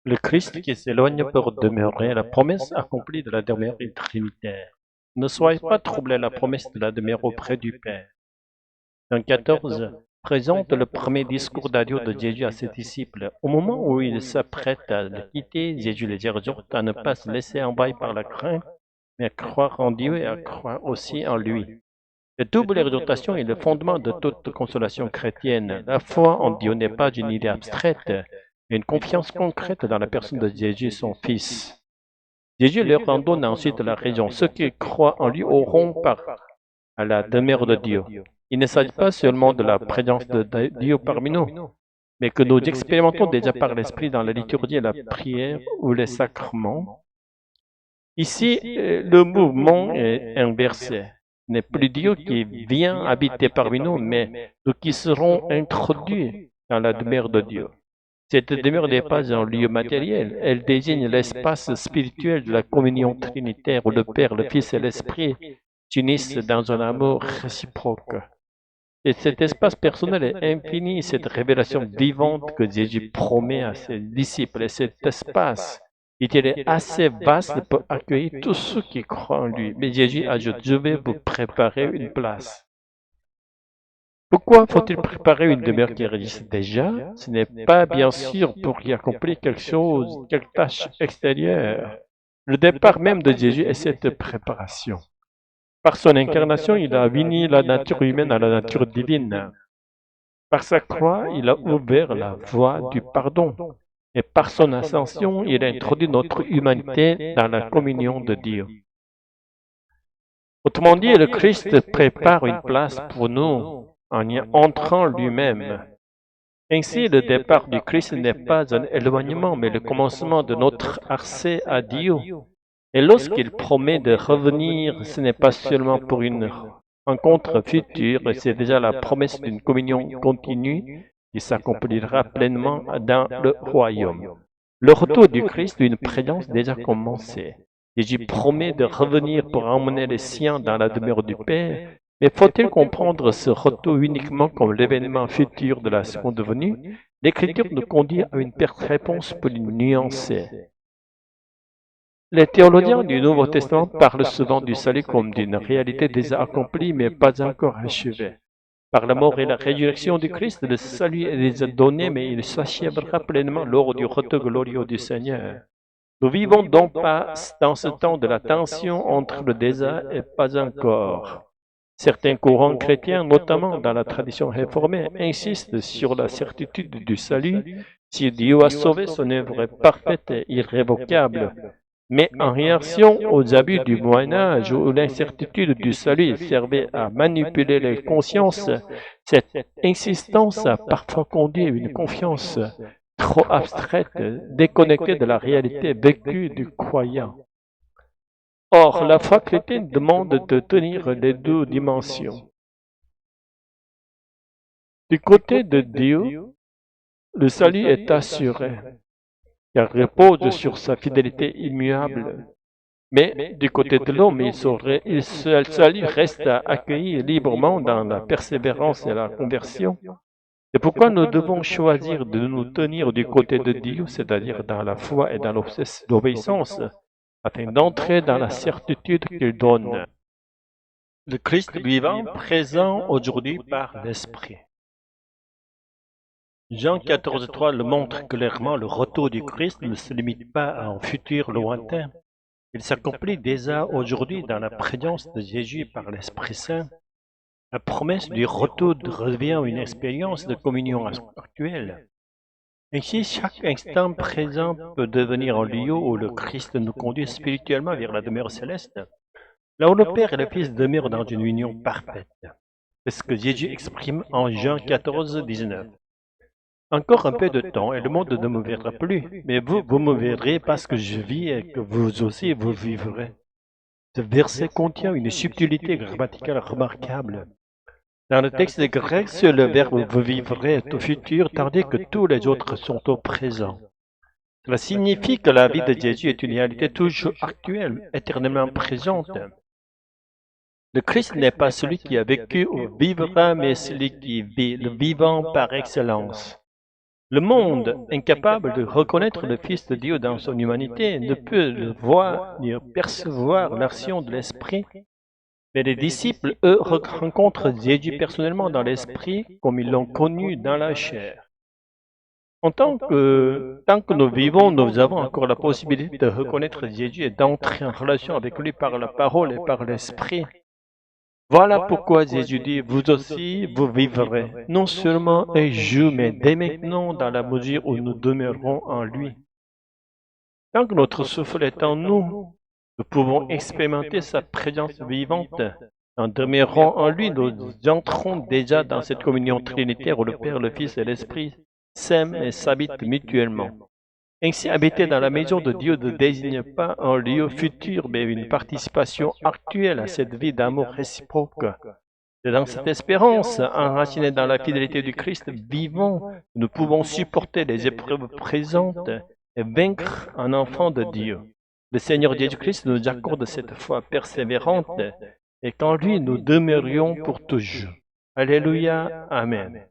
Le Christ qui s'éloigne pour demeurer, la promesse accomplie de la demeure est trinitaire. Ne soyez pas troublés, la promesse de la demeure auprès du Père. Jean 14 présente le premier discours d'adieu de Jésus à ses disciples. Au moment où ils s'apprêtent à le quitter, Jésus les exhorte à ne pas se laisser envahir par la crainte, mais à croire en Dieu et à croire aussi en lui. Cette double exhortation est le fondement de toute consolation chrétienne. La foi en Dieu n'est pas une idée abstraite, mais une confiance concrète dans la personne de Jésus, son Fils. Jésus leur en donne ensuite la raison. Ceux qui croient en lui auront part à la demeure de Dieu. Il ne s'agit pas seulement de la présence de Dieu parmi nous, mais que nous expérimentons déjà par l'Esprit dans la liturgie et la prière ou les sacrements. Ici, le mouvement est inversé. Ce n'est plus Dieu qui vient habiter parmi nous, mais nous qui serons introduits dans la demeure de Dieu. Cette demeure n'est pas un lieu matériel, elle désigne l'espace spirituel de la communion trinitaire où le Père, le Fils et l'Esprit s'unissent dans un amour réciproque. Et cet espace personnel est infini, cette révélation vivante que Jésus promet à ses disciples. Et cet espace, il est assez vaste pour accueillir tous ceux qui croient en lui. Mais Jésus ajoute, je vais vous préparer une place. Pourquoi faut-il préparer une demeure qui existe déjà? Ce n'est pas bien sûr pour y accomplir quelque chose, quelque tâche extérieure. Le départ même de Jésus est cette préparation. Par son incarnation, il a uni la nature humaine à la nature divine. Par sa croix, il a ouvert la voie du pardon. Et par son ascension, il a introduit notre humanité dans la communion de Dieu. Autrement dit, le Christ prépare une place pour nous en y entrant lui-même. Ainsi, le départ du Christ n'est pas un éloignement, mais le commencement de notre accès à Dieu. Et lorsqu'il promet de revenir, ce n'est pas seulement pour une rencontre future, c'est déjà la promesse d'une communion continue qui s'accomplira pleinement dans le royaume. Le retour du Christ d'une présence déjà commencée. Jésus promet de revenir pour emmener les siens dans la demeure du Père, mais faut-il comprendre ce retour uniquement comme l'événement futur de la seconde venue? L'Écriture nous conduit à une réponse plus nuancée. Les théologiens du Nouveau Testament parlent souvent du salut comme d'une réalité déjà accomplie mais pas encore achevée. Par la mort et la résurrection du Christ, le salut est déjà donné mais il s'achèvera pleinement lors du retour glorieux du Seigneur. Nous vivons donc pas dans ce temps de la tension entre le déjà et pas encore. Certains courants chrétiens, notamment dans la tradition réformée, insistent sur la certitude du salut si Dieu a sauvé son œuvre parfaite et irrévocable. Mais en réaction aux abus du Moyen-Âge où l'incertitude du salut servait à manipuler les consciences, cette insistance a parfois conduit à une confiance trop abstraite, déconnectée de la réalité vécue du croyant. Or, la foi chrétienne demande de tenir les deux dimensions. Du côté de Dieu, le salut est assuré, car il repose sur sa fidélité immuable. Mais du côté de l'homme, le salut reste à accueillir librement dans la persévérance et la conversion. C'est pourquoi nous devons choisir de nous tenir du côté de Dieu, c'est-à-dire dans la foi et dans l'obéissance, afin d'entrer dans la certitude qu'il donne. Le Christ vivant, présent aujourd'hui par l'Esprit. Jean 14,3 le montre clairement, le retour du Christ ne se limite pas à un futur lointain. Il s'accomplit déjà aujourd'hui dans la présence de Jésus par l'Esprit Saint. La promesse du retour devient une expérience de communion actuelle. Ainsi, chaque instant présent peut devenir un lieu où le Christ nous conduit spirituellement vers la demeure céleste, là où le Père et le Fils demeurent dans une union parfaite. C'est ce que Jésus exprime en Jean 14, 19. Encore un peu de temps et le monde ne me verra plus, mais vous me verrez parce que je vis et que vous aussi vous vivrez. Ce verset contient une subtilité grammaticale remarquable. Dans le texte grec, seul le verbe vous vivrez est au futur, tandis que tous les autres sont au présent. Cela signifie que la vie de Jésus est une réalité toujours actuelle, éternellement présente. Le Christ n'est pas celui qui a vécu ou vivra, mais celui qui vit, le vivant par excellence. Le monde, incapable de reconnaître le Fils de Dieu dans son humanité, ne peut le voir ni percevoir l'action de l'Esprit. Mais les disciples, eux, rencontrent Jésus personnellement dans l'Esprit comme ils l'ont connu dans la chair. Tant que nous vivons, nous avons encore la possibilité de reconnaître Jésus et d'entrer en relation avec lui par la parole et par l'Esprit. Voilà pourquoi Jésus dit, vous aussi, vous vivrez, non seulement un jour, mais dès maintenant dans la mesure où nous demeurons en lui. Tant que notre souffle est en nous, nous pouvons expérimenter sa présence vivante. En demeurant en lui, nous entrons déjà dans cette communion trinitaire où le Père, le Fils et l'Esprit s'aiment et s'habitent mutuellement. Ainsi, habiter dans la maison de Dieu ne désigne pas un lieu futur, mais une participation actuelle à cette vie d'amour réciproque. C'est dans cette espérance, enracinée dans la fidélité du Christ vivant, que nous pouvons supporter les épreuves présentes et vaincre un enfant de Dieu. Le Seigneur Jésus-Christ nous accorde cette foi persévérante et qu'en lui nous demeurions pour toujours. Alléluia, Amen.